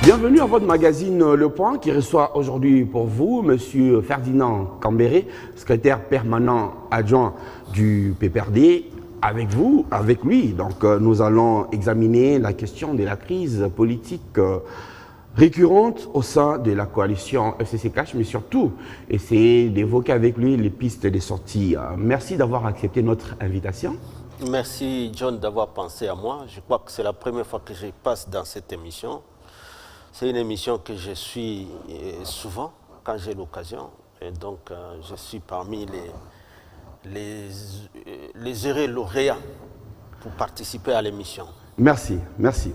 Bienvenue à votre magazine Le Point qui reçoit aujourd'hui pour vous Monsieur Ferdinand Cambéré, secrétaire permanent adjoint du PPRD. Avec vous, avec lui, donc nous allons examiner la question de la crise politique récurrente au sein de la coalition FCC-CACH, mais surtout essayer d'évoquer avec lui les pistes de sortie. Merci d'avoir accepté notre invitation. Merci John d'avoir pensé à moi. Je crois que c'est la première fois que je passe dans cette émission. C'est une émission que je suis souvent quand j'ai l'occasion. Et donc je suis parmi les heureux lauréats pour participer à l'émission. Merci, merci.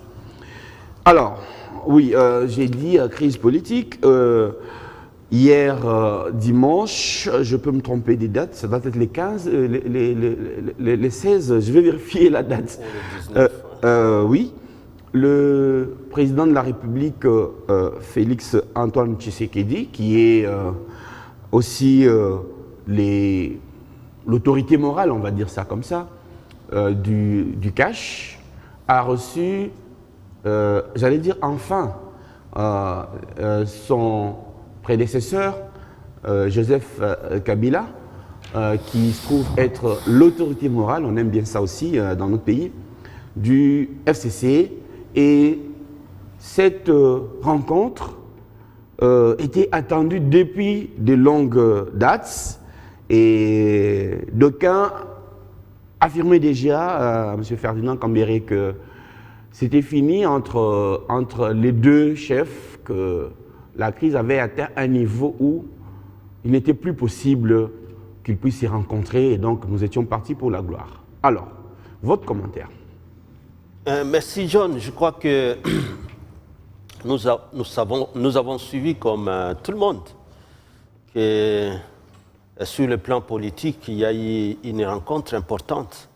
Alors, oui, j'ai dit crise politique. Hier dimanche, je peux me tromper des dates, ça doit être les 15, les 16, je vais vérifier la date. Oui, le président de la République, Félix Antoine Tshisekedi, qui est aussi l'autorité morale, on va dire ça comme ça, du CACH, a reçu, j'allais dire enfin, son prédécesseur, Joseph Kabila, qui se trouve être l'autorité morale, on aime bien ça aussi dans notre pays, du FCC. Et cette rencontre était attendue depuis de longues dates. Et d'aucuns affirmaient déjà, M. Ferdinand Cambéré, que c'était fini entre les deux chefs, que la crise avait atteint un niveau où il n'était plus possible qu'ils puissent s'y rencontrer, et donc nous étions partis pour la gloire. Alors, votre commentaire. Merci John. Je crois que nous avons suivi comme tout le monde que sur le plan politique, il y a eu une rencontre importante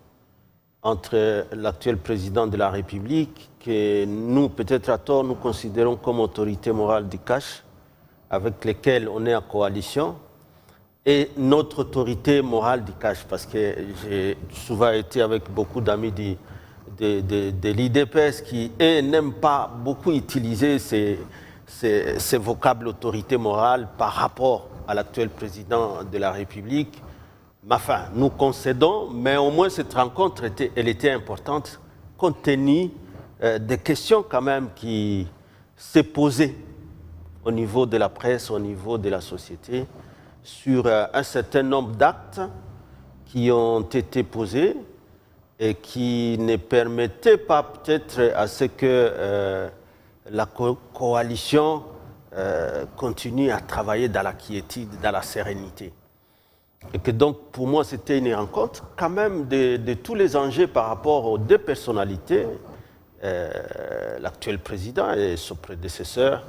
entre l'actuel président de la République, que nous, peut-être à tort, nous considérons comme autorité morale du CACH, avec lesquels on est en coalition, et notre autorité morale du CACH, parce que j'ai souvent été avec beaucoup d'amis de l'IDPS qui, eux, n'aiment pas beaucoup utiliser ces vocables autorité morale par rapport à l'actuel président de la République. Enfin, nous concédons, mais au moins cette rencontre elle était importante, compte tenu des questions quand même qui s'est posées au niveau de la presse, au niveau de la société, sur un certain nombre d'actes qui ont été posés et qui ne permettaient pas peut-être à ce que la coalition continue à travailler dans la quiétude, dans la sérénité. Et que donc, pour moi, c'était une rencontre quand même de tous les enjeux par rapport aux deux personnalités, l'actuel président et son prédécesseur,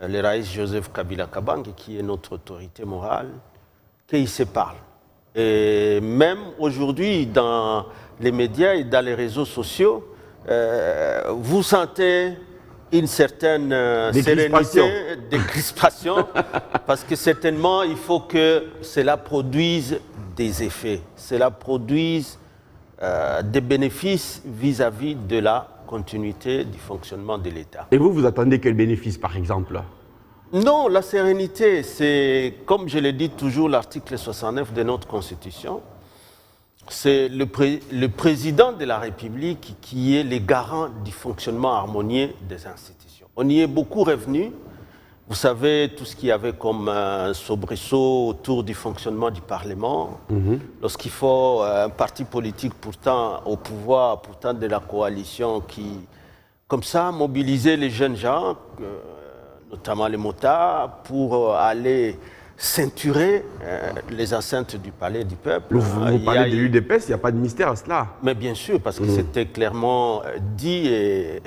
le Raïs Joseph Kabila Kabange, qui est notre autorité morale, qu'ils se parlent. Et même aujourd'hui, dans les médias et dans les réseaux sociaux, vous sentez une certaine sérénité, des crispations, parce que certainement, il faut que cela produise des effets, cela produise des bénéfices vis-à-vis de la continuité du fonctionnement de l'État. Et vous attendez quel bénéfice, par exemple? Non, la sérénité, c'est, comme je l'ai dit toujours, l'article 69 de notre Constitution. C'est le président de la République qui est le garant du fonctionnement harmonieux des institutions. On y est beaucoup revenu. Vous savez, tout ce qu'il y avait comme soubresaut autour du fonctionnement du Parlement. Lorsqu'il faut un parti politique pourtant au pouvoir, pourtant de la coalition qui, comme ça, mobiliser les jeunes gens, notamment les motards, pour aller ceinturer les enceintes du palais du peuple. Vous parlez de l'UDPS, il n'y a pas de mystère à cela. Mais bien sûr, parce que c'était clairement dit et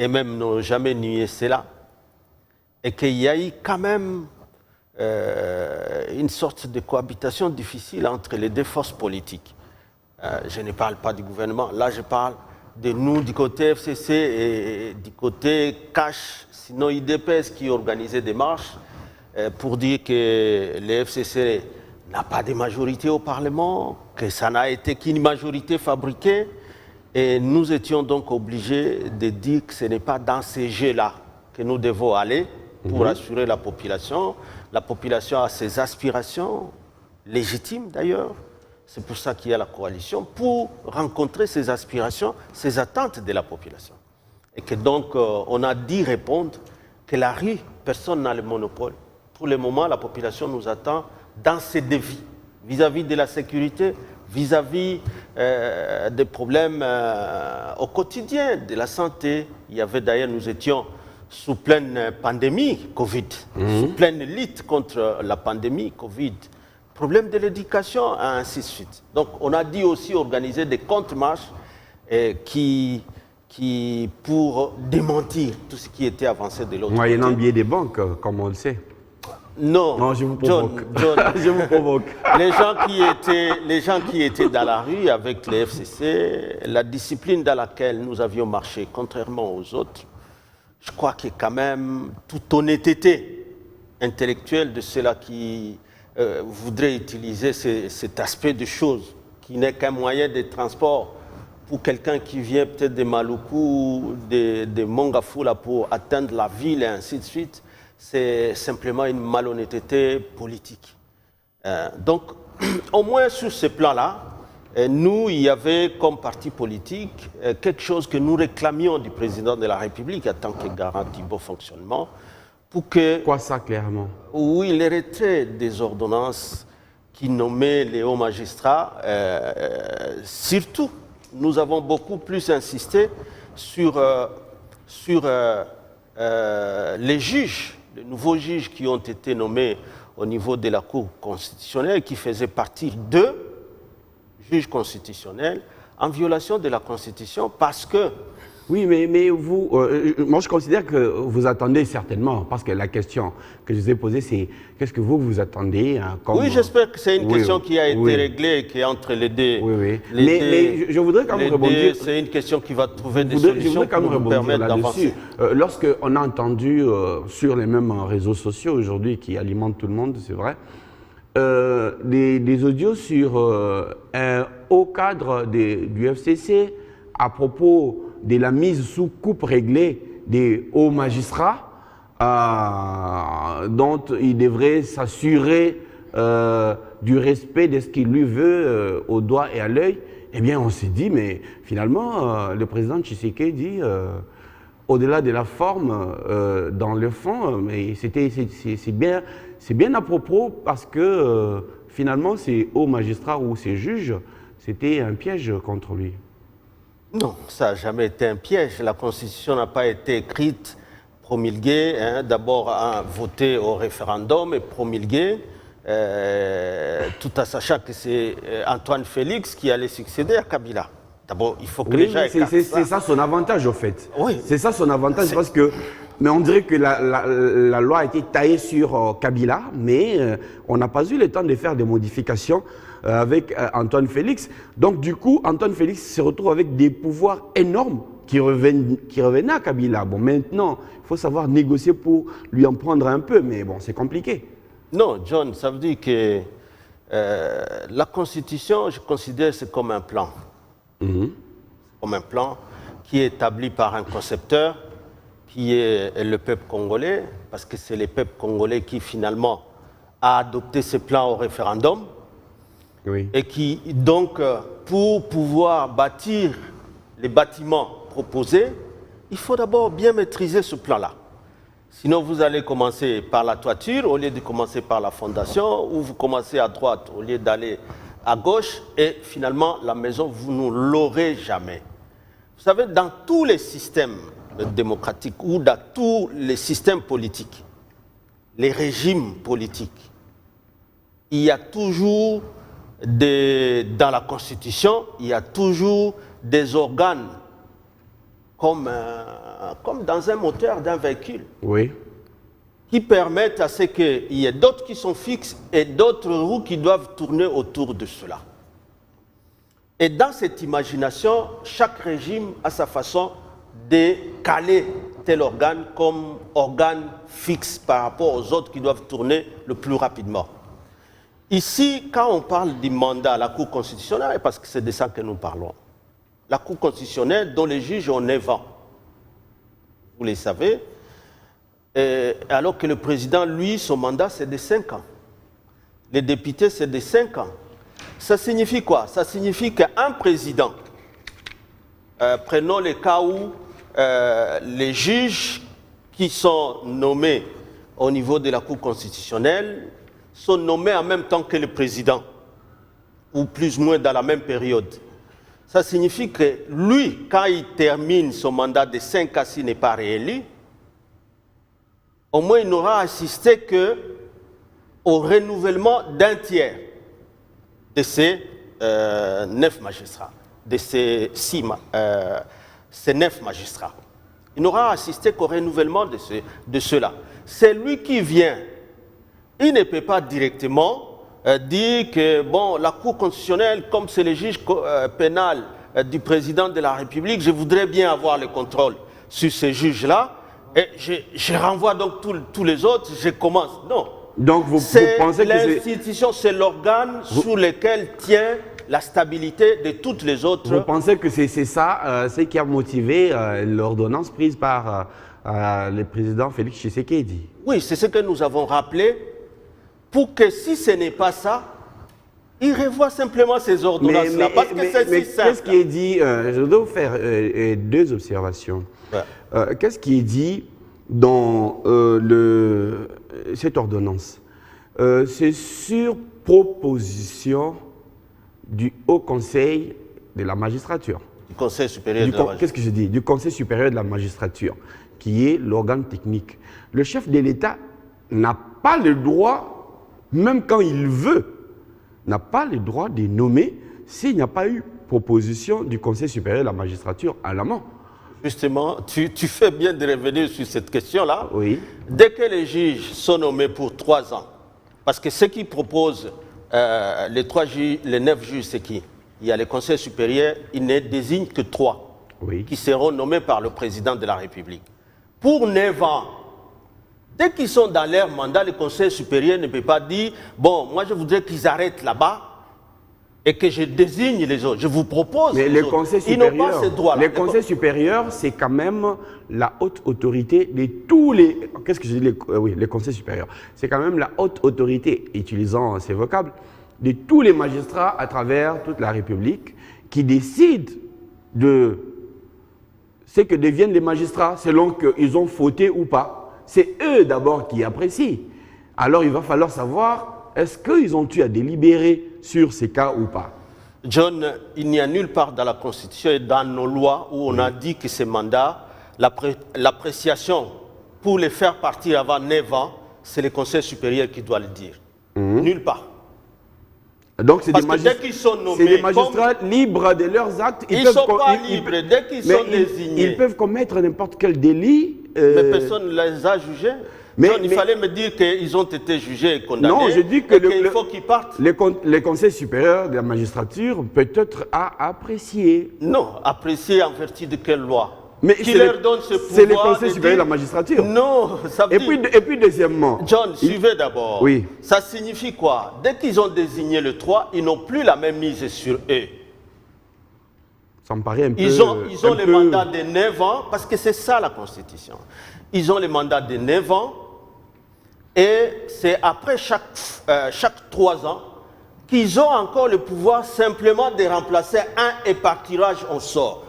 même n'ont jamais nié cela. Et qu'il y a eu quand même une sorte de cohabitation difficile entre les deux forces politiques. Je ne parle pas du gouvernement, là je parle de nous du côté FCC et du côté CACH, sinon IDPS qui organisait des marches pour dire que le FCC n'a pas de majorité au Parlement, que ça n'a été qu'une majorité fabriquée Et nous étions donc obligés de dire que ce n'est pas dans ces jeux-là que nous devons aller pour assurer la population. La population a ses aspirations, légitimes d'ailleurs. C'est pour ça qu'il y a la coalition, pour rencontrer ces aspirations, ces attentes de la population. Et que donc, on a dit répondre que la rue, personne n'a le monopole. Pour le moment, la population nous attend dans ses défis, vis-à-vis de la sécurité, vis-à-vis des problèmes au quotidien, de la santé. Il y avait d'ailleurs, nous étions sous pleine pandémie Covid, sous pleine lutte contre la pandémie Covid. Problème de l'éducation, ainsi de suite. Donc, on a dit aussi organiser des contre-marches qui pour démentir tout ce qui était avancé de l'autre côté. Moyennant biais des banques, comme on le sait. Non, je vous provoque. John, je vous provoque. Les gens qui étaient dans la rue avec les FCC, la discipline dans laquelle nous avions marché, contrairement aux autres, je crois qu'il y a quand même toute honnêteté intellectuelle de ceux-là qui voudraient utiliser cet aspect de choses, qui n'est qu'un moyen de transport pour quelqu'un qui vient peut-être de Maluku ou de Mongafula pour atteindre la ville et ainsi de suite. C'est simplement une malhonnêteté politique. Donc, au moins sur ce plan-là, nous, il y avait comme parti politique quelque chose que nous réclamions du président de la République en tant que garant du bon fonctionnement pour que... Quoi ça, clairement? Oui, le retrait des ordonnances qui nommaient les hauts magistrats, surtout, nous avons beaucoup plus insisté sur les juges, les nouveaux juges qui ont été nommés au niveau de la Cour constitutionnelle, qui faisaient partie de juges constitutionnels en violation de la Constitution parce que... Oui, mais vous, moi je considère que vous attendez certainement, parce que la question que je vous ai posée, c'est qu'est-ce que vous attendez comme... Oui, j'espère que c'est une question qui a été réglée et qui est entre les deux. Oui. Mais je voudrais quand même rebondir... C'est une question qui va trouver des solutions pour nous permettre d'avancer. Lorsqu'on a entendu sur les mêmes réseaux sociaux aujourd'hui qui alimentent tout le monde, c'est vrai, des audios sur un haut cadre du FCC à propos de la mise sous coupe réglée des hauts magistrats dont il devrait s'assurer du respect de ce qu'il lui veut au doigt et à l'œil. Eh bien, on s'est dit, mais finalement, le président Tshisekedi dit, au-delà de la forme, dans le fond, mais c'est bien à propos parce que finalement, ces hauts magistrats ou ces juges, c'était un piège contre lui. Non, ça n'a jamais été un piège. La Constitution n'a pas été écrite, promulguée, d'abord votée au référendum et promulguée, tout en sachant que c'est Antoine Félix qui allait succéder à Kabila. D'abord, il faut que les gens écartent ça. C'est ça son avantage, au fait. Oui. C'est ça son avantage, parce que... Mais on dirait que la loi a été taillée sur Kabila, mais on n'a pas eu le temps de faire des modifications avec Antoine Félix. Donc du coup, Antoine Félix se retrouve avec des pouvoirs énormes qui revenaient à Kabila. Bon, maintenant, il faut savoir négocier pour lui en prendre un peu, mais bon, c'est compliqué. Non, John, ça veut dire que la Constitution, je considère, c'est comme un plan. Comme un plan qui est établi par un concepteur, qui est le peuple congolais, parce que c'est le peuple congolais qui finalement a adopté ce plan au référendum, et qui donc, pour pouvoir bâtir les bâtiments proposés, il faut d'abord bien maîtriser ce plan-là. Sinon, vous allez commencer par la toiture au lieu de commencer par la fondation, ou vous commencez à droite au lieu d'aller à gauche, et finalement, la maison, vous ne l'aurez jamais. Vous savez, dans tous les systèmes démocratiques ou dans tous les systèmes politiques, les régimes politiques, il y a toujours, dans la Constitution, il y a toujours des organes comme dans un moteur d'un véhicule, qui permettent à ce qu'il y ait d'autres qui sont fixes et d'autres roues qui doivent tourner autour de cela. Et dans cette imagination, chaque régime a sa façon de caler tel organe comme organe fixe par rapport aux autres qui doivent tourner le plus rapidement. Ici, quand on parle du mandat à la Cour constitutionnelle, parce que c'est de ça que nous parlons, la Cour constitutionnelle dont les juges ont 9 ans. Vous le savez. Alors que le président, lui, son mandat, c'est de 5 ans. Les députés, c'est de 5 ans. Ça signifie quoi? Ça signifie qu'un président, prenons le cas où les juges qui sont nommés au niveau de la Cour constitutionnelle sont nommés en même temps que le président, ou plus ou moins dans la même période. Ça signifie que lui, quand il termine son mandat de 5 ans s'il n'est pas réélu, au moins il n'aura assisté qu'au renouvellement d'un tiers de ces 9 magistrats, de ces 9 magistrats. Il n'aura assisté qu'au renouvellement de ceux-là. C'est lui qui vient. Il ne peut pas directement dire que bon, la Cour constitutionnelle, comme c'est le juge pénal du président de la République, je voudrais bien avoir le contrôle sur ces juges-là, et je renvoie donc tous les autres, je commence. Non. Donc vous pensez que l'institution, c'est l'organe sur lequel tient la stabilité de toutes les autres. Vous pensez que c'est ça, ce qui a motivé l'ordonnance prise par le président Félix Tshisekedi? Oui, c'est ce que nous avons rappelé, pour que si ce n'est pas ça, il revoit simplement ces ordonnances-là, parce que c'est si simple. Qu'est-ce qui est dit, je dois vous faire 2 observations. Ouais. Qu'est-ce qui est dit dans cette ordonnance? C'est sur proposition du Haut Conseil de la magistrature. Du Conseil supérieur de la magistrature. Qu'est-ce que je dis? Du Conseil supérieur de la magistrature, qui est l'organe technique. Le chef de l'État n'a pas le droit, même quand il veut, n'a pas le droit de nommer s'il n'y a pas eu proposition du Conseil supérieur de la magistrature à l'amont. Justement, tu fais bien de revenir sur cette question-là. Oui. Dès que les juges sont nommés pour 3 ans, parce que ceux qui proposent les 9 juges, c'est qui? Il y a le Conseil supérieur, il ne désigne que 3, oui, qui seront nommés par le président de la République. Pour 9 ans, dès qu'ils sont dans leur mandat, le Conseil supérieur ne peut pas dire « Bon, moi je voudrais qu'ils arrêtent là-bas et que je désigne les autres. Je vous propose mais les autres. » Ils n'ont pas ce droit-là. Le Conseil supérieur, c'est quand même la haute autorité de tous les... Qu'est-ce que je dis? Oui, le Conseil supérieur. C'est quand même la haute autorité, utilisant ces vocables, de tous les magistrats à travers toute la République qui décident de ce que deviennent les magistrats selon qu'ils ont fauté ou pas. C'est eux d'abord qui apprécient. Alors il va falloir savoir, est-ce qu'ils ont eu à délibérer sur ces cas ou pas? John, il n'y a nulle part dans la Constitution et dans nos lois où on a dit que ces mandats, l'appréciation pour les faire partir avant 9 ans, c'est le Conseil supérieur qui doit le dire. Nulle part. Donc c'est des magistrats libres de leurs actes. Ils ne sont pas libres. Dès qu'ils sont désignés. Ils peuvent commettre n'importe quel délit. Mais personne ne les a jugés. Il fallait me dire qu'ils ont été jugés et condamnés. Non, je dis que qu'il faut qu'ils partent. Le Conseil supérieur de la magistrature peut-être a apprécié. Non, apprécié en vertu de quelle loi? Mais qui leur donne ce pouvoir? C'est le Conseil supérieur de la magistrature. Non, ça veut dire... Et puis deuxièmement... John, suivez d'abord. Oui. Ça signifie quoi? Dès qu'ils ont désigné le 3, ils n'ont plus la même mise sur eux. Ça me paraît un peu... Ils ont le mandat de 9 ans, parce que c'est ça la Constitution. Ils ont le mandat de 9 ans, et c'est après chaque 3 ans qu'ils ont encore le pouvoir simplement de remplacer un et par tirage au sort.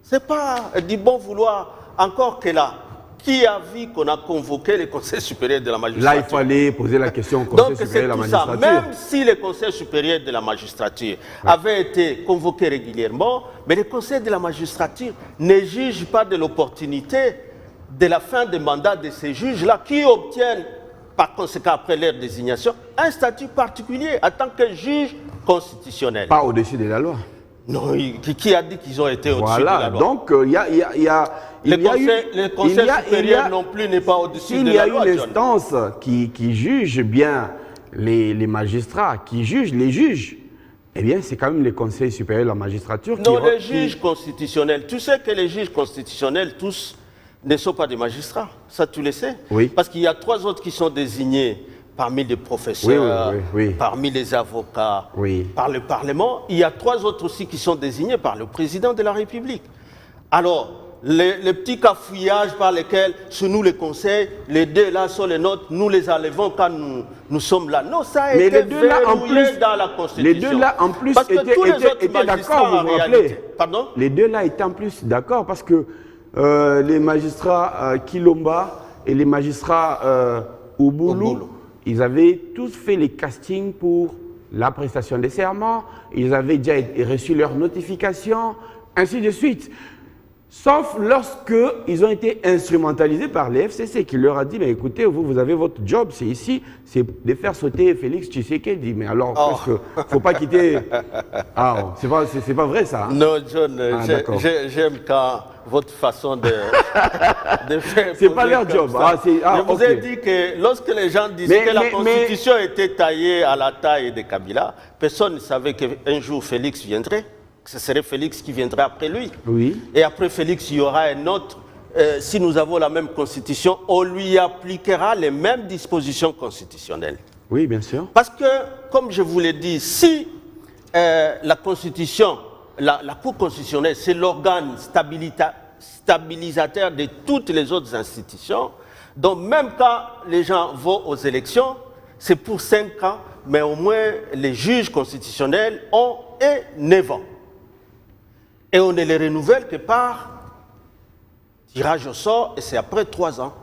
Ce n'est pas du bon vouloir, encore que là. Qui a vu qu'on a convoqué le Conseil supérieur de la magistrature? Là, il fallait poser la question au Conseil supérieur de la magistrature. Même si le Conseil supérieur de la magistrature avait été convoqué régulièrement, mais le Conseil de la magistrature ne juge pas de l'opportunité de la fin des mandats de ces juges-là qui obtiennent, par conséquent, après leur désignation, un statut particulier en tant que juge constitutionnel. Pas au-dessus de la loi. Non, qui a dit qu'ils ont été au-dessus de la loi? Donc il y a le Conseil supérieur non plus n'est pas au-dessus de la loi. Il y a une instance qui juge bien les magistrats, qui juge les juges. Eh bien, c'est quand même le Conseil supérieur de la magistrature qui... Non, les juges constitutionnels. Tu sais que les juges constitutionnels, tous, ne sont pas des magistrats. Ça, tu le sais. Oui. Parce qu'il y a 3 autres qui sont désignés parmi les professeurs, oui. parmi les avocats, Oui. par le Parlement. Il y a 3 autres aussi qui sont désignés par le président de la République. Alors, les petits cafouillages par lesquels, c'est nous les conseils, les 2 là sont les nôtres, nous les enlevons quand nous sommes là. Non, ça a Mais été les 2 là, en verrouillé plus, dans la Constitution. les 2 là, en plus, parce que tous les autres étaient magistrats, d'accord, vous vous rappelez. Pardon? Les 2 là étaient en plus d'accord parce que les magistrats Kilomba et les magistrats Ouboulou, ils avaient tous fait les castings pour la prestation des serments, ils avaient déjà reçu leur notification, ainsi de suite. Sauf lorsqu'ils ont été instrumentalisés par les FCC qui leur a dit, mais écoutez, vous avez votre job, c'est ici, c'est de faire sauter Félix Tshisekedi. Mais alors, parce que faut pas quitter... Ah, c'est pas vrai ça. Non, John, j'aime quand votre façon de faire... C'est pas leur job. Je vous ai dit que lorsque les gens disaient que la Constitution était taillée à la taille de Kabila, personne ne savait qu'un jour Félix viendrait. Ce serait Félix qui viendrait après lui. Oui. Et après Félix, il y aura un autre. Si nous avons la même constitution, on lui appliquera les mêmes dispositions constitutionnelles. Oui, bien sûr. Parce que, comme je vous l'ai dit, si la Constitution, la Cour constitutionnelle, c'est l'organe stabilisateur de toutes les autres institutions, donc même quand les gens vont aux élections, c'est pour 5 ans, mais au moins les juges constitutionnels ont 9 ans. Et on ne les renouvelle que par tirage au sort, et c'est après 3 ans.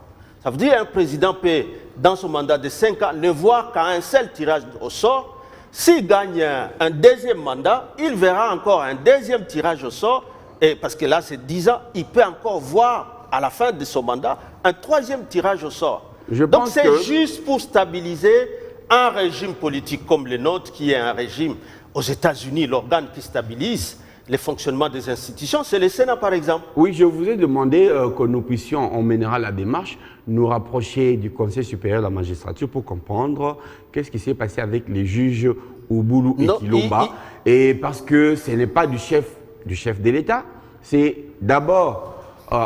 Ça veut dire qu'un président peut, dans son mandat de 5 ans, ne voir qu'à un seul tirage au sort. S'il gagne un 2e mandat, il verra encore un 2e tirage au sort, et parce que là c'est 10 ans, il peut encore voir à la fin de son mandat un 3e tirage au sort. Donc c'est juste pour stabiliser un régime politique comme le nôtre, qui est un régime aux États-Unis, l'organe qui stabilise les fonctionnements des institutions, c'est le Sénat par exemple. Oui, je vous ai demandé que nous puissions, on mènera la démarche, nous rapprocher du Conseil supérieur de la magistrature pour comprendre qu'est-ce qui s'est passé avec les juges Ouboulou et Kilomba. Et parce que ce n'est pas du chef de l'État, c'est d'abord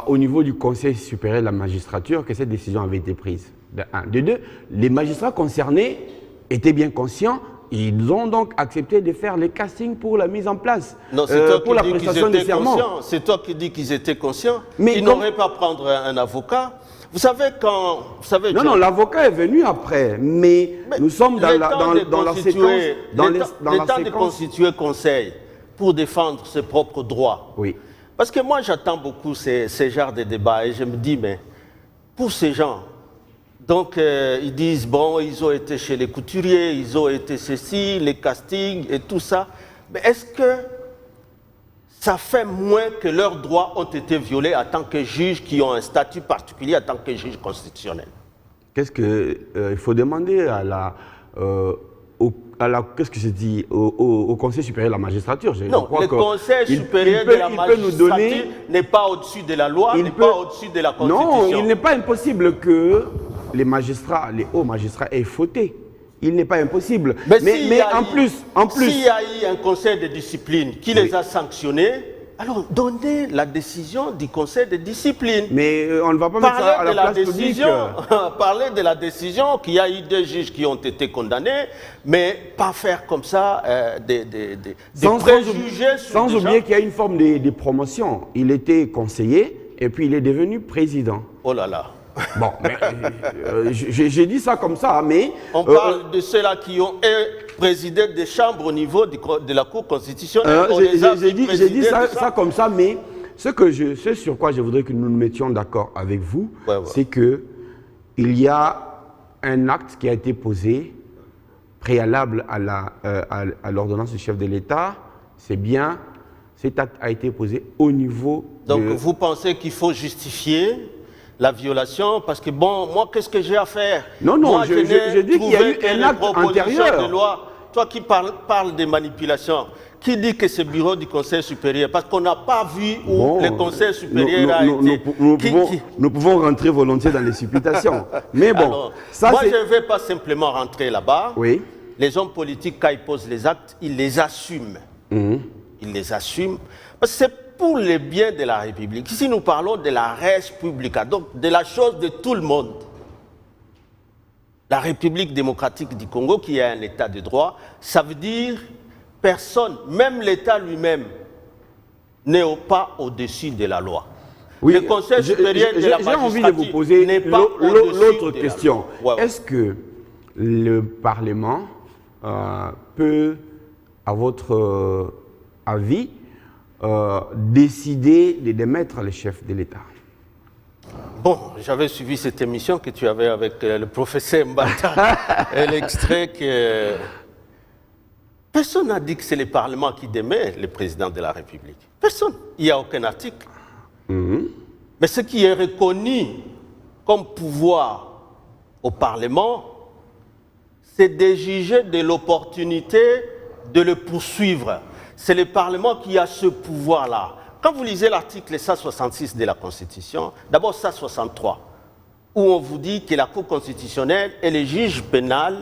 au niveau du Conseil supérieur de la magistrature que cette décision avait été prise. De 1. De 2, les magistrats concernés étaient bien conscients. Ils ont donc accepté de faire les castings pour la mise en place, non, toi pour la prestation des serments. C'est toi qui dis qu'ils étaient conscients. Mais ils n'auraient pas prendre un avocat. Vous savez quand... Vous savez, non, l'avocat est venu après, mais nous sommes dans la séquence... Le temps de constituer conseil pour défendre ses propres droits. Oui. Parce que moi, j'attends beaucoup ces genres de débats et je me dis, mais pour ces gens... Donc, ils disent, bon, ils ont été chez les couturiers, ils ont été ceci, les castings et tout ça. Mais est-ce que ça fait moins que leurs droits ont été violés en tant que juges qui ont un statut particulier en tant que juges constitutionnels? Qu'est-ce que il faut demander à qu'est-ce que je dis au Conseil supérieur de la magistrature? Non, le Conseil supérieur de la magistrature n'est pas au-dessus de la loi, n'est pas au-dessus de la Constitution. Non, il n'est pas impossible que les magistrats, les hauts magistrats aient fauté. Il n'est pas impossible. Mais en plus... S'il y a eu un conseil de discipline qui les a sanctionnés, alors donnez la décision du conseil de discipline. Mais on ne va pas mettre ça à la place publique. Parler de la décision qu'il y a eu 2 juges qui ont été condamnés, mais pas faire comme ça des préjugés sur sans oublier qu'il y a une forme de promotion. Il était conseiller et puis il est devenu président. Oh là là. Bon, j'ai dit ça comme ça, mais... On parle de ceux-là qui ont présidé des chambres au niveau de la Cour constitutionnelle. J'ai dit ça comme ça, mais ce sur quoi je voudrais que nous nous mettions d'accord avec vous, c'est qu'il y a un acte qui a été posé préalable à l'ordonnance du chef de l'État. C'est bien, cet acte a été posé au niveau... Donc vous pensez qu'il faut justifier la violation, parce que bon, moi, qu'est-ce que j'ai à faire? Non, moi, je dis qu'il y a eu un acte antérieur. De loi, toi qui parles de manipulation, qui dit que c'est le bureau du Conseil supérieur? Parce qu'on n'a pas vu où le Conseil supérieur a été... Nous pouvons rentrer volontiers dans les supputations. Mais bon, alors, moi, je ne vais pas simplement rentrer là-bas. Oui. Les hommes politiques, quand ils posent les actes, ils les assument. Ils les assument. Parce que c'est pour le bien de la République. Ici, nous parlons de la res publica, donc de la chose de tout le monde. La République démocratique du Congo, qui est un État de droit, ça veut dire personne, même l'État lui-même, n'est pas au-dessus de la loi. Oui, le Conseil supérieur de la magistrature, j'ai envie de vous poser l'autre question. Est-ce que le Parlement peut, à votre avis, décider de démettre le chef de l'État? Bon, j'avais suivi cette émission que tu avais avec le professeur Mbata et l'extrait que... Personne n'a dit que c'est le Parlement qui démet le président de la République. Personne. Il n'y a aucun article. Mais ce qui est reconnu comme pouvoir au Parlement, c'est de juger de l'opportunité de le poursuivre. C'est le Parlement qui a ce pouvoir-là. Quand vous lisez l'article 166 de la Constitution, d'abord 163, où on vous dit que la Cour constitutionnelle est le juge pénal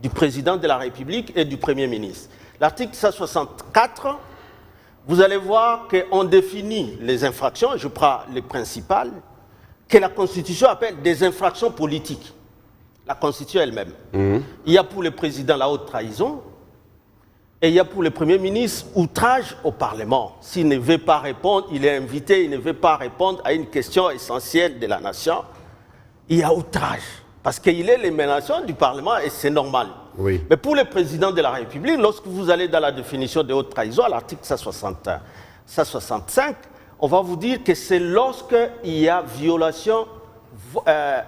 du président de la République et du Premier ministre. L'article 164, vous allez voir qu'on définit les infractions, je prends les principales, que la Constitution appelle des infractions politiques. La Constitution elle-même. Il y a pour le président la haute trahison, et il y a pour le Premier ministre outrage au Parlement. S'il ne veut pas répondre, il est invité, il ne veut pas répondre à une question essentielle de la nation, il y a outrage. Parce qu'il est l'émanation du Parlement et c'est normal. Oui. Mais pour le président de la République, lorsque vous allez dans la définition de haute trahison, à l'article 165, on va vous dire que c'est lorsqu'il y a violation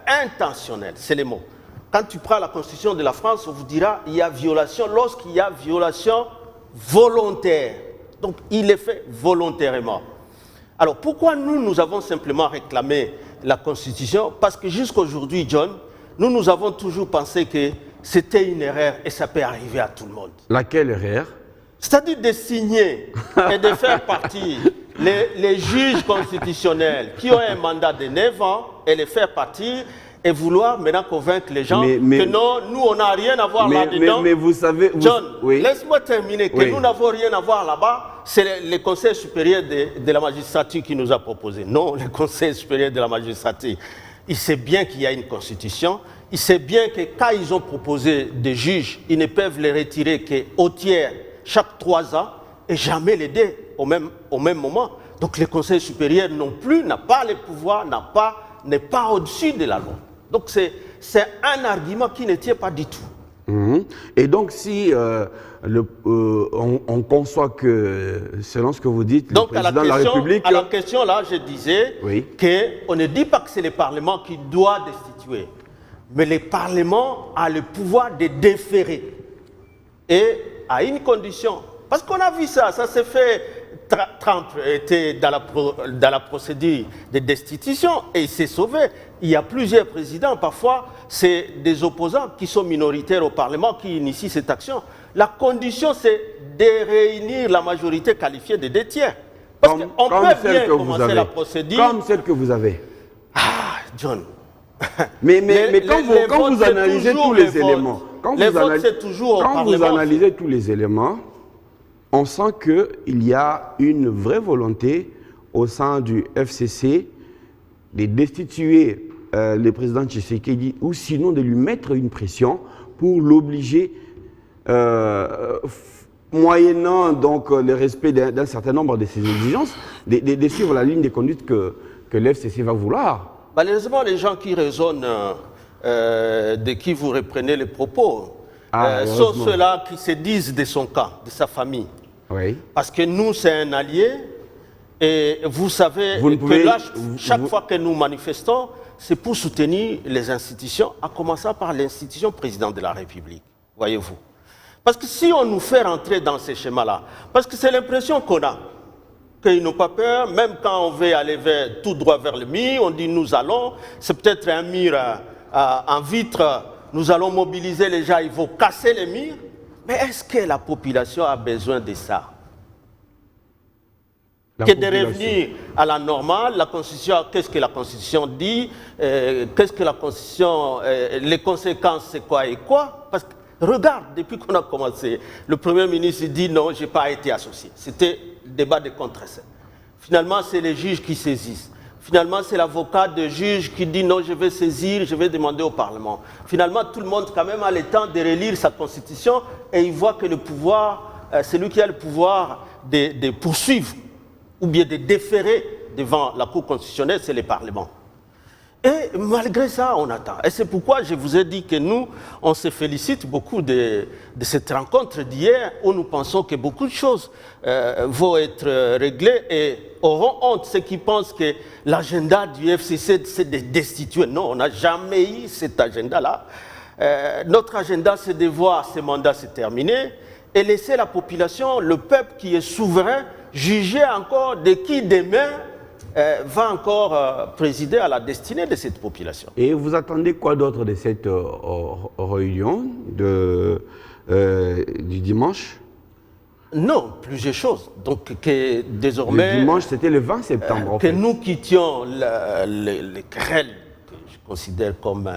intentionnelle. C'est les mots. Quand tu prends la Constitution de la France, on vous dira qu'il y a violation lorsqu'il y a violation volontaire. Donc, il est fait volontairement. Alors, pourquoi nous avons simplement réclamé la Constitution? Parce que jusqu'à aujourd'hui, John, nous avons toujours pensé que c'était une erreur et ça peut arriver à tout le monde. Laquelle erreur? C'est-à-dire de signer et de faire partie les juges constitutionnels qui ont un mandat de 9 ans et les faire partir et vouloir maintenant convaincre les gens que non, nous, on n'a rien à voir là-dedans. Mais vous savez... John, oui. laisse-moi terminer, que nous n'avons rien à voir là-bas. C'est le Conseil supérieur de la magistrature qui nous a proposé. Non, le Conseil supérieur de la magistrature, il sait bien qu'il y a une constitution. Il sait bien que quand ils ont proposé des juges, ils ne peuvent les retirer qu'au tiers chaque 3 ans et jamais les deux au même moment. Donc le Conseil supérieur non plus n'a pas le pouvoir, n'est pas au-dessus de la loi. Donc c'est un argument qui ne tient pas du tout. Et donc si on conçoit que, selon ce que vous dites, donc, le président de la République... À la question là, je disais qu'on ne dit pas que c'est le Parlement qui doit destituer, mais le Parlement a le pouvoir de déférer. Et à une condition. Parce qu'on a vu ça s'est fait... Trump était dans la procédure de destitution et il s'est sauvé. Il y a plusieurs présidents, parfois, c'est des opposants qui sont minoritaires au Parlement qui initient cette action. La condition, c'est de réunir la majorité qualifiée des 2 tiers. Parce qu'on peut bien commencer la procédure. Comme celle que vous avez. Ah, John. Mais quand vous analysez tous les éléments, quand vous analysez tous les éléments, on sent qu'il y a une vraie volonté au sein du FCC de destituer le président Tshisekedi ou sinon de lui mettre une pression pour l'obliger, moyennant donc le respect d'un certain nombre de ses exigences, de suivre la ligne de conduite que le FCC va vouloir. Malheureusement, les gens qui raisonnent de qui vous reprenez les propos sont ceux-là qui se disent de son camp, de sa famille. Oui. Parce que nous, c'est un allié, et vous savez que là, chaque fois que nous manifestons, c'est pour soutenir les institutions, à commencer par l'institution président de la République, voyez-vous. Parce que si on nous fait rentrer dans ces schémas-là, parce que c'est l'impression qu'on a, qu'ils n'ont pas peur, même quand on veut aller tout droit vers le mur, on dit nous allons, c'est peut-être un mur en vitre, nous allons mobiliser les gens, ils vont casser les murs. Mais est-ce que la population a besoin de ça? Que de revenir à la normale, la Constitution, qu'est-ce que la Constitution dit? Qu'est-ce que la Constitution, les conséquences, c'est quoi et quoi? Parce que, regarde, depuis qu'on a commencé, le Premier ministre dit non, je n'ai pas été associé. C'était le débat de contre-essai. Finalement, c'est les juges qui saisissent. Finalement, c'est l'avocat de juge qui dit non, je vais saisir, je vais demander au Parlement. Finalement, tout le monde quand même a le temps de relire sa constitution et il voit que le pouvoir, celui qui a le pouvoir de poursuivre ou bien de déférer devant la Cour constitutionnelle, c'est le Parlement. Et malgré ça, on attend. Et c'est pourquoi je vous ai dit que nous, on se félicite beaucoup de cette rencontre d'hier où nous pensons que beaucoup de choses vont être réglées et auront honte ceux qui pensent que l'agenda du FCC, c'est de destituer. Non, on n'a jamais eu cet agenda-là. Notre agenda, c'est de voir ce mandat se terminer et laisser la population, le peuple qui est souverain, juger encore de qui demain va encore présider à la destinée de cette population. Et vous attendez quoi d'autre de cette réunion du dimanche? Non, plusieurs choses. Donc que désormais... Le dimanche, c'était le 20 septembre. Que nous quittions les querelles que je considère comme...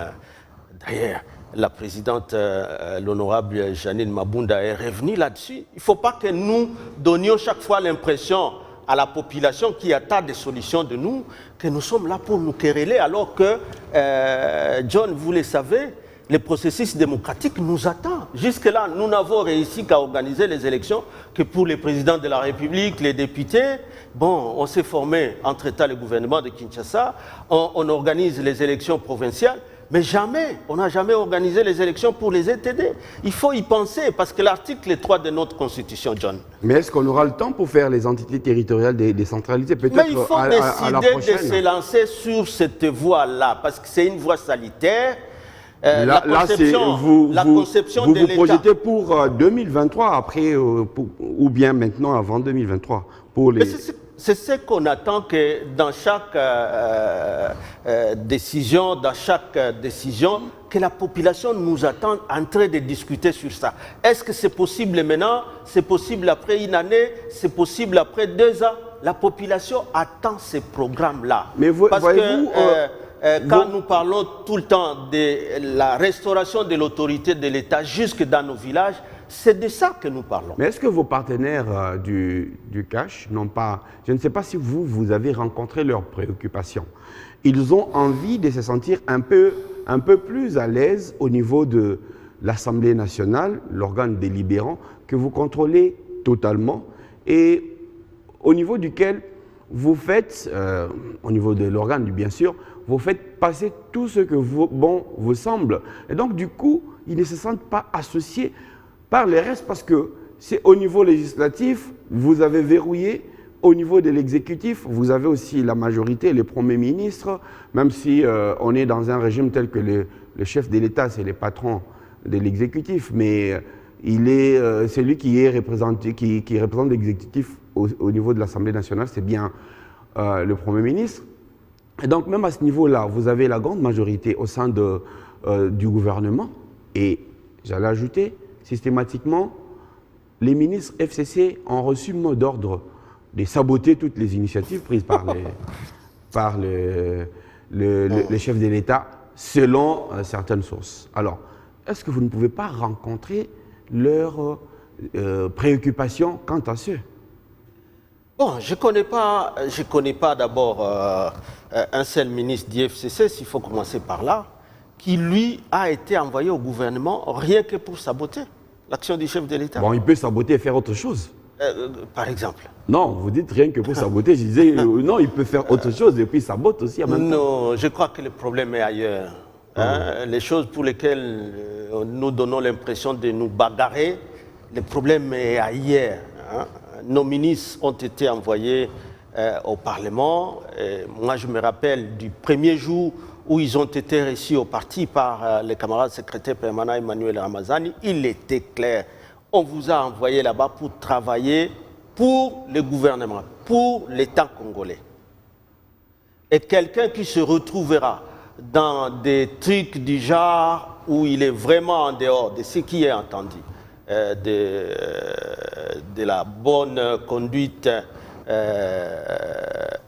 D'ailleurs, la présidente, l'honorable Janine Mabunda, est revenue là-dessus. Il ne faut pas que nous donnions chaque fois l'impression à la population qui attend des solutions de nous, que nous sommes là pour nous quereller, alors que, John, vous le savez, le processus démocratique nous attend. Jusque-là, nous n'avons réussi qu'à organiser les élections que pour les présidents de la République, les députés. Bon, on s'est formé entre-temps le gouvernement de Kinshasa, on organise les élections provinciales, mais jamais, on n'a jamais organisé les élections pour les ETD. Il faut y penser, parce que l'article 3 de notre Constitution, John. Mais est-ce qu'on aura le temps pour faire les entités territoriales décentralisées? Peut-être mais il faut à la décider prochaine. de se lancer sur cette voie-là, parce que c'est une voie sanitaire. Là, vous de l'État. Projetez pour 2023, après, ou bien maintenant, avant 2023 pour les... C'est ce qu'on attend que dans chaque décision, que la population nous attend en train de discuter sur ça. Est-ce que c'est possible maintenant? C'est possible après une année? C'est possible après 2 ans? La population attend ces programmes-là. Mais voyez-vous... quand nous parlons tout le temps de la restauration de l'autorité de l'État jusque dans nos villages, c'est de ça que nous parlons. Mais est-ce que vos partenaires du cash n'ont pas... Je ne sais pas si vous avez rencontré leurs préoccupations. Ils ont envie de se sentir un peu plus à l'aise au niveau de l'Assemblée nationale, l'organe délibérant, que vous contrôlez totalement et au niveau duquel vous faites, au niveau de l'organe bien sûr, vous faites passer tout ce que vous semble. Et donc du coup, ils ne se sentent pas associés par les restes parce que c'est au niveau législatif, vous avez verrouillé, au niveau de l'exécutif, vous avez aussi la majorité, les premiers ministres, même si on est dans un régime tel que le chef de l'État, c'est le patron de l'exécutif, mais c'est lui qui est représenté, qui représente l'exécutif au niveau de l'Assemblée nationale, c'est bien le Premier ministre. Et donc même à ce niveau-là, vous avez la grande majorité au sein du gouvernement et, j'allais ajouter, systématiquement, les ministres FCC ont reçu mot d'ordre de saboter toutes les initiatives prises par les chefs de l'État selon certaines sources. Alors, est-ce que vous ne pouvez pas rencontrer leurs préoccupations quant à ce? Bon, je ne connais pas d'abord un seul ministre du FCC, s'il faut commencer par là, qui lui a été envoyé au gouvernement rien que pour saboter l'action du chef de l'État. Bon, il peut saboter et faire autre chose. Par exemple. Non, vous dites rien que pour saboter. Je disais, non, il peut faire autre chose et puis il sabote aussi en même temps. Non, je crois que le problème est ailleurs. Les choses pour lesquelles nous donnons l'impression de nous bagarrer, le problème est ailleurs. Nos ministres ont été envoyés au Parlement. Moi, je me rappelle du premier jour où ils ont été reçus au parti par les camarades secrétaires permanents Emmanuel Ramazani. Il était clair. On vous a envoyé là-bas pour travailler pour le gouvernement, pour l'État congolais. Et quelqu'un qui se retrouvera dans des trucs du genre où il est vraiment en dehors de ce qui est entendu, de la bonne conduite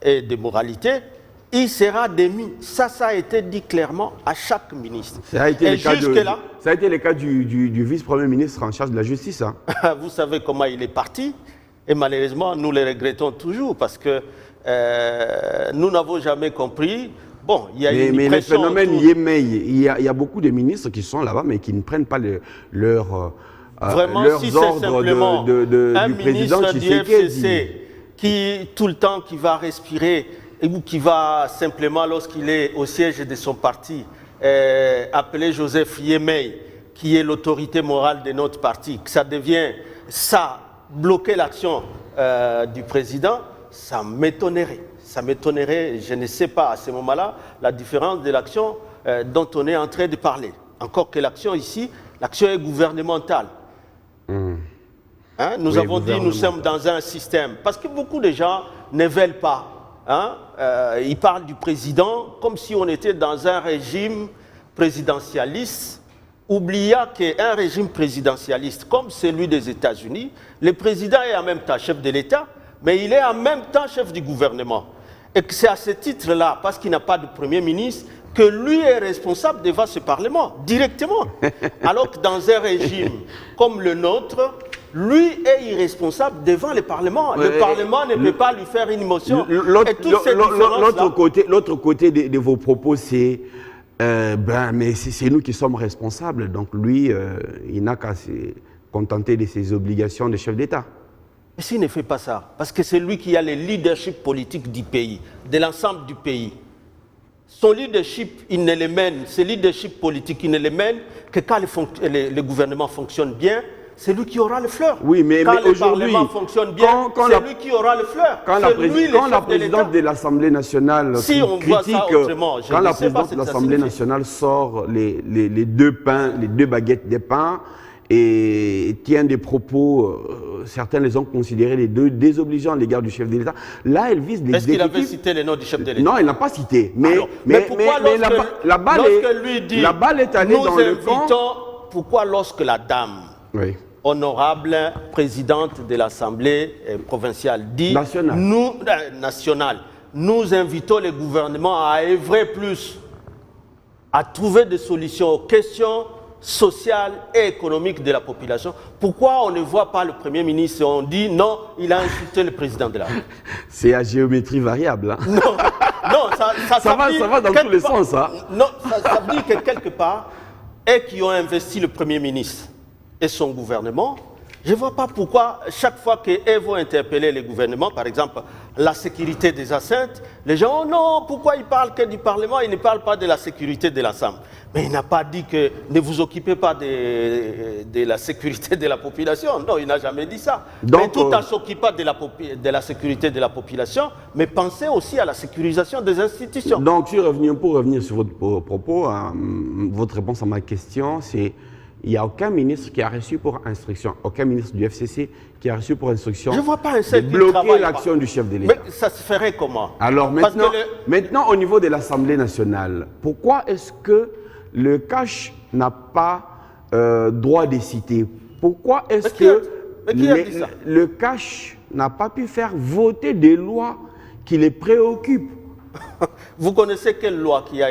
et de moralité, il sera démis. Ça a été dit clairement à chaque ministre. Ça a été le cas du vice-premier ministre en charge de la justice. Hein. Vous savez comment il est parti. Et malheureusement, nous le regrettons toujours parce que nous n'avons jamais compris. Bon, il y a une mais le pression phénomène autour. Yémei, il y a beaucoup de ministres qui sont là-bas, mais qui ne prennent pas leurs Vraiment, si c'est ordres simplement un du président ministre du Tshisekedi. FCC qui, tout le temps, qui va respirer ou qui va simplement, lorsqu'il est au siège de son parti, appeler Joseph Yémei, qui est l'autorité morale de notre parti, que ça devient ça, bloquer l'action du président, ça m'étonnerait. Ça m'étonnerait, je ne sais pas à ce moment-là, la différence de l'action dont on est en train de parler. Encore que l'action ici, l'action est gouvernementale. Hein, nous avons dit nous sommes dans un système. Parce que beaucoup de gens ne veulent pas. Hein, ils parlent du président comme si on était dans un régime présidentialiste, oubliant qu'un régime présidentialiste comme celui des États-Unis, le président est en même temps chef de l'État, mais il est en même temps chef du gouvernement. Et que c'est à ce titre-là, parce qu'il n'a pas de Premier ministre, que lui est responsable devant ce Parlement, directement. Alors que dans un régime comme le nôtre, lui est irresponsable devant le Parlement. Le Parlement ne peut pas lui faire une motion. L'autre côté de vos propos, c'est mais c'est nous qui sommes responsables. Donc lui, il n'a qu'à se contenter de ses obligations de chef d'État. Mais s'il ne fait pas ça, parce que c'est lui qui a le leadership politique du pays, de l'ensemble du pays. Son leadership, il ne le mène, ce leadership politique, il ne le mène que quand le gouvernement fonctionne bien, c'est lui qui aura le fleur. Oui, mais le Parlement fonctionne bien, c'est lui qui aura le fleur. Quand la présidente de l'Assemblée nationale quand la présidente de l'Assemblée nationale sort les deux baguettes de pain et tient des propos, certains les ont considérés les deux désobligeants à l'égard du chef de l'État. Là, elle vise l'exécutif. Est-ce qu'il avait cité les noms du chef de l'État? Non, il n'a pas cité. Mais la balle est allée dans le camp. Pourquoi lorsque la dame, honorable présidente de l'Assemblée provinciale, dit nationale, nous invitons le gouvernement à œuvrer plus, à trouver des solutions aux questions sociale et économique de la population. Pourquoi on ne voit pas le Premier ministre et on dit non, il a insulté le président de la République? C'est à géométrie variable. Hein. Non, ça va dans tous les sens. Hein. Non, ça veut dire que quelque part, eux qui ont investi le Premier ministre et son gouvernement, je ne vois pas pourquoi, chaque fois qu'eux vont interpeller le gouvernement, par exemple, la sécurité des enceintes, les gens, oh non, pourquoi ils parlent que du Parlement, ils ne parlent pas de la sécurité de l'ensemble. Mais il n'a pas dit que ne vous occupez pas de la sécurité de la population. Non, il n'a jamais dit ça. Donc, mais tout en s'occupant de la sécurité de la population, mais pensez aussi à la sécurisation des institutions. Donc, pour revenir sur votre propos, votre réponse à ma question, c'est il n'y a aucun ministre qui a reçu pour instruction, aucun ministre du FCC qui a reçu pour instruction de bloquer l'action du chef de l'État. Mais ça se ferait comment? Alors maintenant, au niveau de l'Assemblée nationale, pourquoi est-ce que le CACH n'a pas droit de citer? Pourquoi est-ce que le CACH n'a pas pu faire voter des lois qui les préoccupent? Vous connaissez quelle loi qui n'a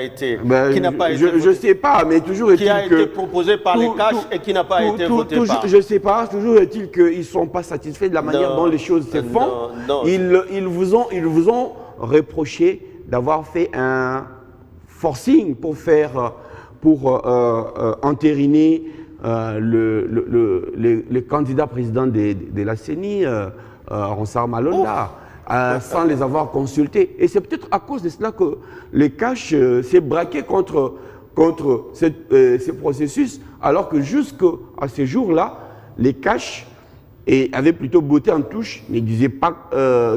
pas été votée? Je ne sais pas, mais toujours est-il qui a été proposée par les CACH et qui n'a pas été votée par... Je ne sais pas, toujours est-il qu'ils ne sont pas satisfaits de la manière dont les choses se font. Ils vous ont reproché d'avoir fait un forcing pour entériner le candidat président de la CENI, Ronsard Malonda. Sans les avoir consultés. Et c'est peut-être à cause de cela que le CACH s'est braqué contre ce processus, alors que jusqu'à ce jour-là, les CACH avaient plutôt botté en touche, ne disaient pas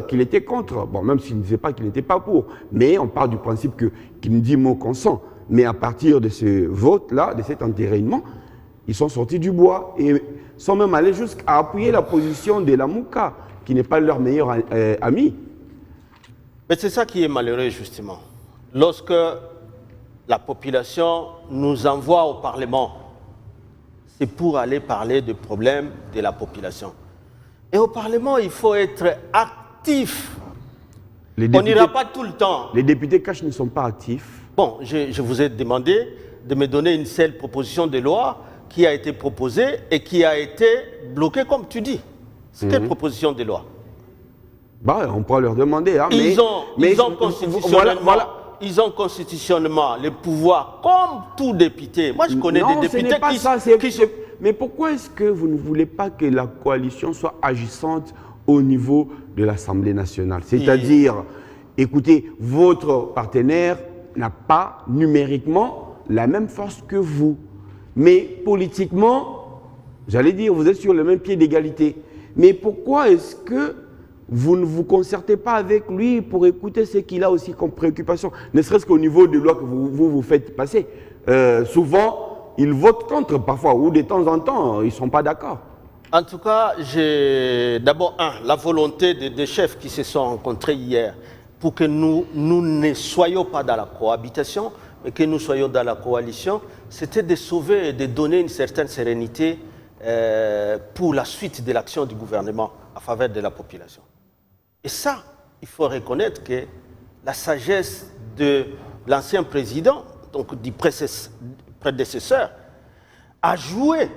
qu'il était contre. Bon, même s'il ne disait pas qu'il n'était pas pour. Mais on part du principe qu'il me dit mot consent. Mais à partir de ce vote-là, de cet entérinement, ils sont sortis du bois et sont même allés jusqu'à appuyer la position de la Mouka, qui n'est pas leur meilleur ami. Mais c'est ça qui est malheureux, justement. Lorsque la population nous envoie au Parlement, c'est pour aller parler des problèmes de la population. Et au Parlement, il faut être actif. On n'ira pas tout le temps. Les députés CACH ne sont pas actifs. Bon, je vous ai demandé de me donner une seule proposition de loi qui a été proposée et qui a été bloquée, comme tu dis. C'est quelle proposition de loi? Bah, on pourra leur demander. Hein, ils ont constitutionnellement le pouvoir comme tout député. Moi, je connais des députés Mais pourquoi est-ce que vous ne voulez pas que la coalition soit agissante au niveau de l'Assemblée nationale? C'est-à-dire, écoutez, votre partenaire n'a pas numériquement la même force que vous. Mais politiquement, j'allais dire, vous êtes sur le même pied d'égalité. Mais pourquoi est-ce que vous ne vous concertez pas avec lui pour écouter ce qu'il a aussi comme préoccupation? Ne serait-ce qu'au niveau des lois que vous faites passer. Souvent, ils votent contre parfois, ou de temps en temps, ils ne sont pas d'accord. En tout cas, j'ai d'abord, la volonté des chefs qui se sont rencontrés hier pour que nous ne soyons pas dans la cohabitation, mais que nous soyons dans la coalition, c'était de sauver et de donner une certaine sérénité pour la suite de l'action du gouvernement en faveur de la population. Et ça, il faut reconnaître que la sagesse de l'ancien président, donc du prédécesseur, a joué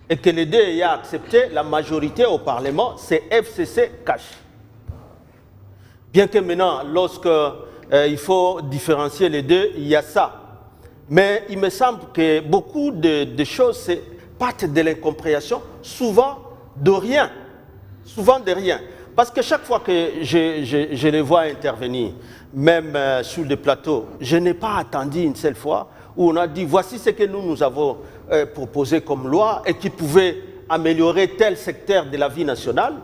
et que les deux aient accepté la majorité au Parlement, c'est FCC cash. Bien que maintenant, lorsqu'il faut différencier les deux, il y a ça. Mais il me semble que beaucoup de choses partent de l'incompréhension, souvent de rien. Souvent de rien. Parce que chaque fois que je les vois intervenir, même sur des plateaux, je n'ai pas attendu une seule fois où on a dit voici ce que nous avons proposé comme loi et qui pouvait améliorer tel secteur de la vie nationale,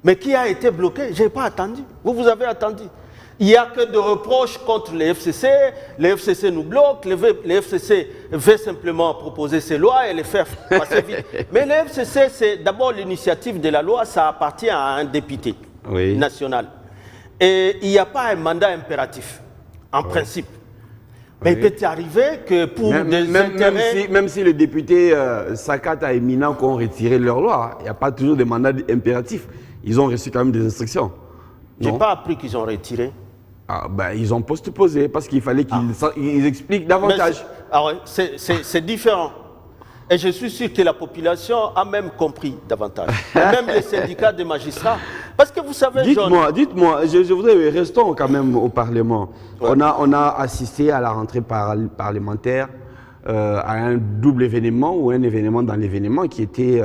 mais qui a été bloqué. Je n'ai pas attendu. Vous avez attendu. Il n'y a que des reproches contre les FCC nous bloque, les FCC veut simplement proposer ces lois et les faire passer vite. Mais les FCC, c'est d'abord l'initiative de la loi, ça appartient à un député national. Et il n'y a pas un mandat impératif, en principe. Mais il peut arriver que pour des intérêts... Même si les députés Sakata et Mina ont retiré leur loi, il n'y a pas toujours de mandat impératif. Ils ont reçu quand même des instructions. Je n'ai pas appris qu'ils ont retiré. Ah, ben, ils ont postposé parce qu'il fallait qu'ils expliquent davantage. C'est différent. Et je suis sûr que la population a même compris davantage. Et même les syndicats des magistrats. Parce que vous savez, Dites-moi, je voudrais, restons quand même au Parlement. Ouais. On a assisté à la rentrée parlementaire à un double événement ou un événement dans l'événement qui était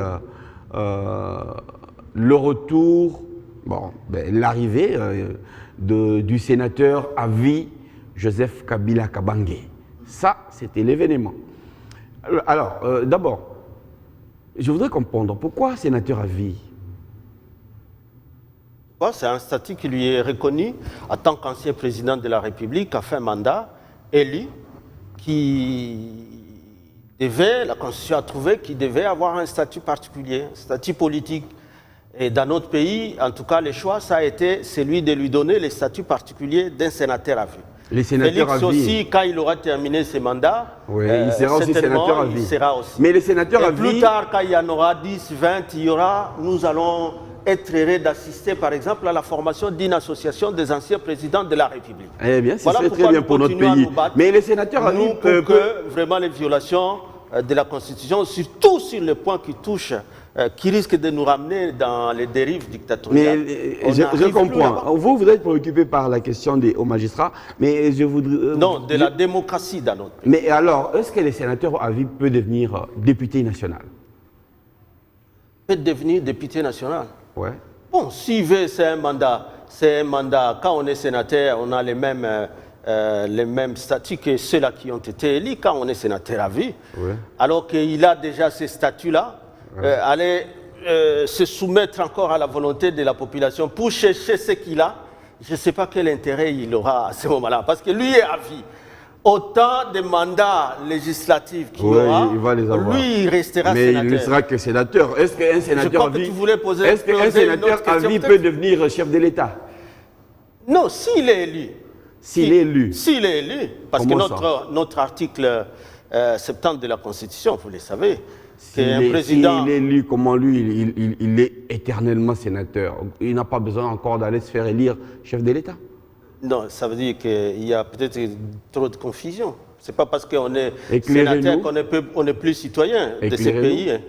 le retour, l'arrivée du sénateur à vie Joseph Kabila Kabange. Ça, c'était l'événement. Alors, d'abord, je voudrais comprendre pourquoi sénateur à vie? C'est un statut qui lui est reconnu en tant qu'ancien président de la République à fin mandat, élu, qui devait, la Constitution a trouvé qu'il devait avoir un statut particulier, un statut politique. Et dans notre pays, en tout cas, le choix, ça a été celui de lui donner le statut particulier d'un sénateur à vie. Les sénateurs Félix à vie. aussi, quand il aura terminé ses mandats, il sera aussi sénateur à vie. Il sera aussi. Mais les sénateurs à vie... Plus tard, quand il y en aura 10, 20, nous allons être heureux d'assister, par exemple, à la formation d'une association des anciens présidents de la République. Eh bien, c'est très bien pour notre pays. Mais les sénateurs à vie peuvent... que vraiment les violations de la Constitution, surtout sur le point qui touche... qui risque de nous ramener dans les dérives dictatoriales. Mais je comprends. Vous êtes préoccupé par la question des hauts magistrats, mais je voudrais... Non, de la démocratie dans notre pays. Mais alors, est-ce que les sénateurs à vie peuvent devenir député national? Peut devenir député national? Ouais. Bon, s'il veut, c'est un mandat. C'est un mandat. Quand on est sénateur, on a les mêmes statuts que ceux-là qui ont été élus quand on est sénateur à vie. Ouais. Alors qu'il a déjà ces statuts-là, aller se soumettre encore à la volonté de la population pour chercher ce qu'il a, je ne sais pas quel intérêt il aura à ce moment-là, parce que lui est à vie. Autant de mandats législatifs qu'il aura, il va les avoir. Lui, il restera mais sénateur. Mais il ne sera que sénateur. Est-ce qu'un sénateur à vie peut devenir chef de l'État? Non, s'il est élu. S'il est élu. S'il est élu, parce que notre article 70 de la Constitution, vous le savez, S'il est élu, comment lui, il est éternellement sénateur. Il n'a pas besoin encore d'aller se faire élire chef de l'État. Non, ça veut dire qu'il y a peut-être trop de confusion. Ce n'est pas parce qu'on est sénateur qu'on n'est plus citoyen de ces pays. Hein.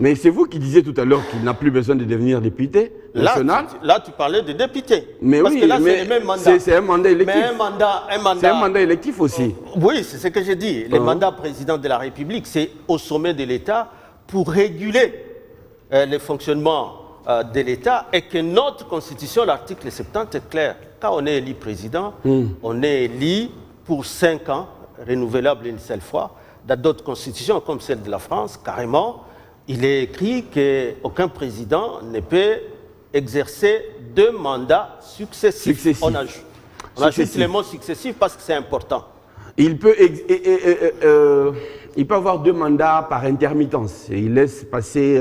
Mais c'est vous qui disiez tout à l'heure qu'il n'a plus besoin de devenir député national. Là, tu parlais de député. Mais parce oui, que là, mais c'est le même mandat. c'est un mandat électif. Mais C'est un mandat électif aussi. Oui, c'est ce que j'ai dit. Le mandat président de la République, c'est au sommet de l'État pour réguler le fonctionnement de l'État et que notre Constitution, l'article 70 est clair. Quand on est élu président, on est élu pour 5 ans, renouvelable une seule fois. Dans d'autres constitutions, comme celle de la France, carrément, il est écrit qu'aucun président ne peut exercer 2 mandats successifs. On ajoute le mot successif parce que c'est important. Il peut avoir 2 mandats par intermittence. Il laisse passer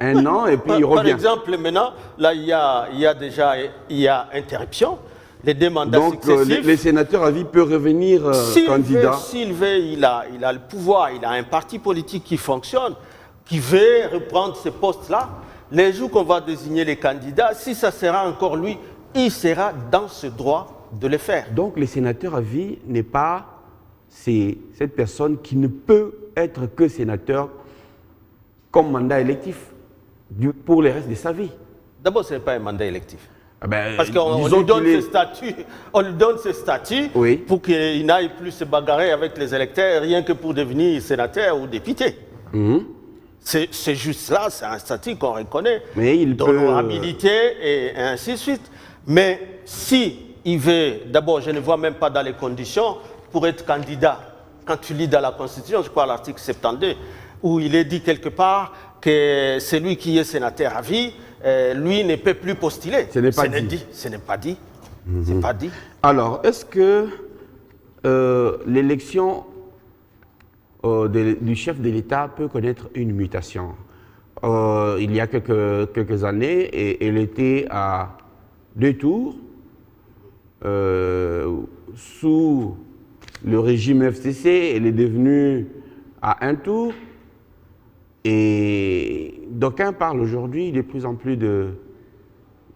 1 an et puis il revient. Par exemple, maintenant, là, il y a interruption. Les 2 mandats successifs. Donc, les sénateurs à vie peuvent revenir candidat. S'il veut, il a le pouvoir, il a un parti politique qui fonctionne, qui veut reprendre ce poste-là. Les jours qu'on va désigner les candidats, si ça sera encore lui, il sera dans ce droit de le faire. Donc, les sénateurs à vie n'est pas cette personne qui ne peut être que sénateur comme mandat électif pour le reste de sa vie. D'abord, ce n'est pas un mandat électif. Ah ben, parce qu'on lui donne ce statut oui. pour qu'il n'aille plus se bagarrer avec les électeurs rien que pour devenir sénateur ou député. C'est juste là, c'est un statut qu'on reconnaît, d'honorabilité et ainsi de suite. Mais si il veut, d'abord, je ne vois même pas dans les conditions pour être candidat. Quand tu lis dans la Constitution, je crois à l'article 72, où il est dit quelque part que celui qui est sénateur à vie, lui ne peut plus postuler. Ce n'est pas dit. Ce n'est pas dit. C'est pas dit. Alors, est-ce que l'élection du chef de l'État peut connaître une mutation? Il y a quelques années, et elle était à 2 tours, sous le régime FCC, elle est devenue à 1 tour. Et d'aucuns parlent aujourd'hui de plus en plus de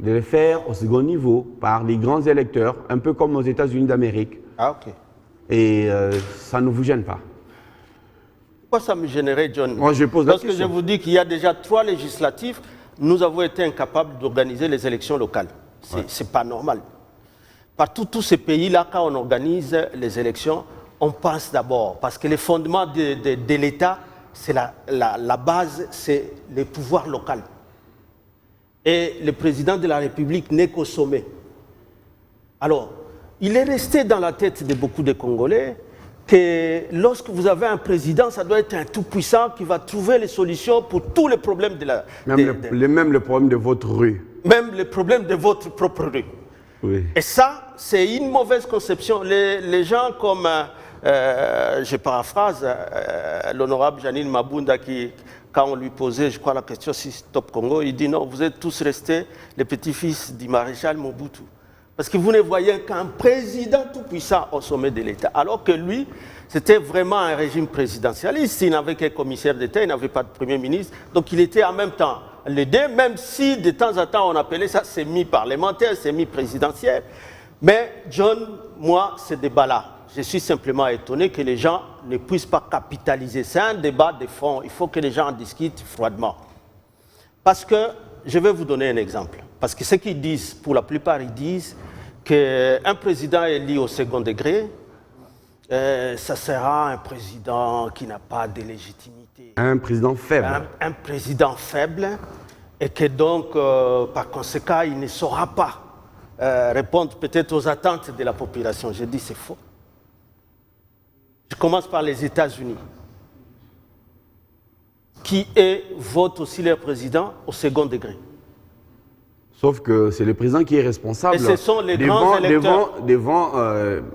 le faire au second niveau par les grands électeurs, un peu comme aux États-Unis d'Amérique. Ah, ok. Et ça ne vous gêne pas? Pourquoi ça me gênerait, John? Moi, je pose la question. Parce que je vous dis qu'il y a déjà 3 législatives, nous avons été incapables d'organiser les élections locales. C'est pas normal. Partout, tous ces pays-là, quand on organise les élections, on pense d'abord, parce que les fondements de l'État, c'est la base, c'est le pouvoir local. Et le président de la République n'est qu'au sommet. Alors, il est resté dans la tête de beaucoup de Congolais que lorsque vous avez un président, ça doit être un tout-puissant qui va trouver les solutions pour tous les problèmes de la... Même le problème de votre rue. Même le problème de votre propre rue. Oui. Et ça, c'est une mauvaise conception. Les gens comme... je paraphrase l'honorable Janine Mabunda qui, quand on lui posait, je crois, la question si Stop Congo, il dit non, vous êtes tous restés les petits-fils du maréchal Mobutu. Parce que vous ne voyez qu'un président tout-puissant au sommet de l'État. Alors que lui, c'était vraiment un régime présidentialiste. Il n'avait qu'un commissaire d'État, il n'avait pas de premier ministre. Donc il était en même temps les deux, même si de temps en temps on appelait ça semi-parlementaire, semi-présidentiel. Mais John, moi, ce débat-là, je suis simplement étonné que les gens ne puissent pas capitaliser. C'est un débat de fond. Il faut que les gens en discutent froidement. Parce que, je vais vous donner un exemple. Parce que ce qu'ils disent, pour la plupart, ils disent qu'un président élu au second degré, ça sera un président qui n'a pas de légitimité. Un président faible. Un président faible, et que donc, par conséquent, il ne saura pas répondre peut-être aux attentes de la population. Je dis c'est faux. Je commence par les États-Unis, qui votent aussi leur président au second degré. Sauf que c'est le président qui est responsable. Et ce sont les grands électeurs. Devant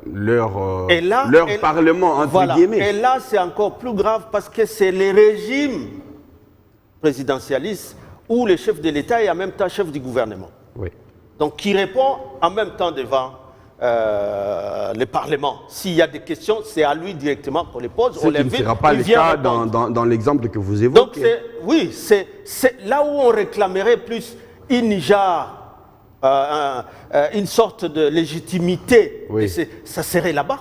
leur parlement, entre guillemets. Et là, c'est encore plus grave parce que c'est les régimes présidentialistes où le chef de l'État est en même temps chef du gouvernement. Oui. Donc, qui répond en même temps devant le Parlement. S'il y a des questions, c'est à lui directement qu'on les pose. Ce qui ne sera pas le cas dans l'exemple que vous évoquez. Donc, oui, c'est là où on réclamerait plus une sorte de légitimité. Oui. Ça serait là-bas.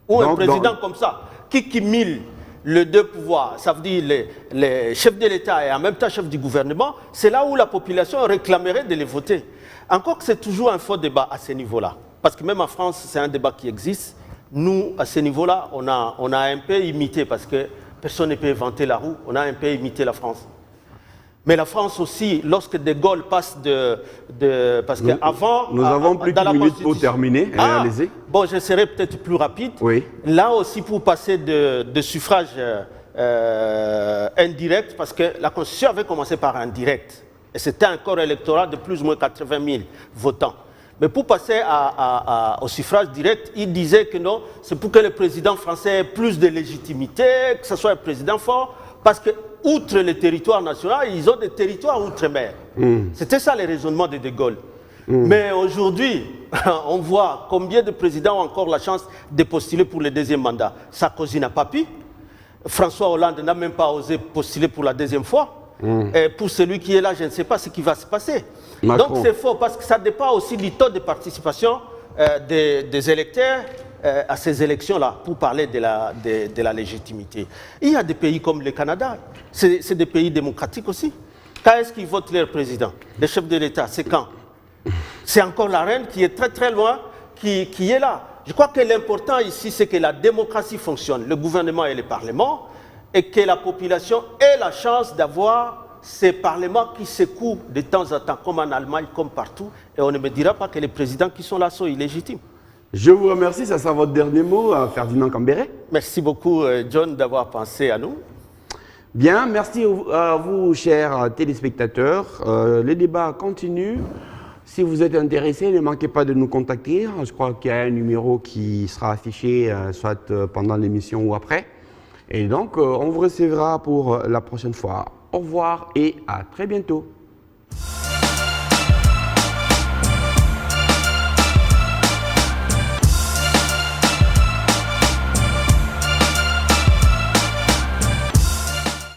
Ou un président comme ça, qui cumule les deux pouvoirs, ça veut dire les chefs de l'État et en même temps chefs du gouvernement, c'est là où la population réclamerait de les voter. Encore que c'est toujours un faux débat à ce niveau-là. Parce que même en France, c'est un débat qui existe. Nous, à ce niveau-là, on a un peu imité, parce que personne ne peut inventer la roue, on a un peu imité la France. Mais la France aussi, lorsque De Gaulle passe parce qu'avant... Nous avons plus qu'une minute pour terminer. Allez-y. Bon, je serai peut-être plus rapide. Oui. Là aussi, pour passer de suffrage indirect, parce que la Constitution avait commencé par indirect. Et c'était un corps électoral de plus ou moins 80 000 votants. Mais pour passer au suffrage direct, il disait que non, c'est pour que le président français ait plus de légitimité, que ce soit un président fort, parce que outre les territoires nationaux, ils ont des territoires outre-mer. C'était ça le raisonnement de De Gaulle. Mais aujourd'hui, on voit combien de présidents ont encore la chance de postuler pour le deuxième mandat. Sarkozy n'a pas pu. François Hollande n'a même pas osé postuler pour la deuxième fois. Et pour celui qui est là, je ne sais pas ce qui va se passer. Macron. Donc c'est faux, parce que ça dépend aussi du taux de participation des électeurs à ces élections-là, pour parler de la légitimité. Il y a des pays comme le Canada, c'est des pays démocratiques aussi. Quand est-ce qu'ils votent leur président, le chef de l'État? C'est quand? C'est encore la reine qui est très très loin, qui est là. Je crois que l'important ici, c'est que la démocratie fonctionne, le gouvernement et le Parlement, et que la population ait la chance d'avoir ces parlements qui secouent de temps en temps, comme en Allemagne, comme partout, et on ne me dira pas que les présidents qui sont là sont illégitimes. Je vous remercie, ça sera votre dernier mot, Ferdinand Cambéré. Merci beaucoup, John, d'avoir pensé à nous. Bien, merci à vous, chers téléspectateurs. Le débat continue. Si vous êtes intéressés, ne manquez pas de nous contacter. Je crois qu'il y a un numéro qui sera affiché, soit pendant l'émission ou après. Et donc, on vous recevra pour la prochaine fois. Au revoir et à très bientôt.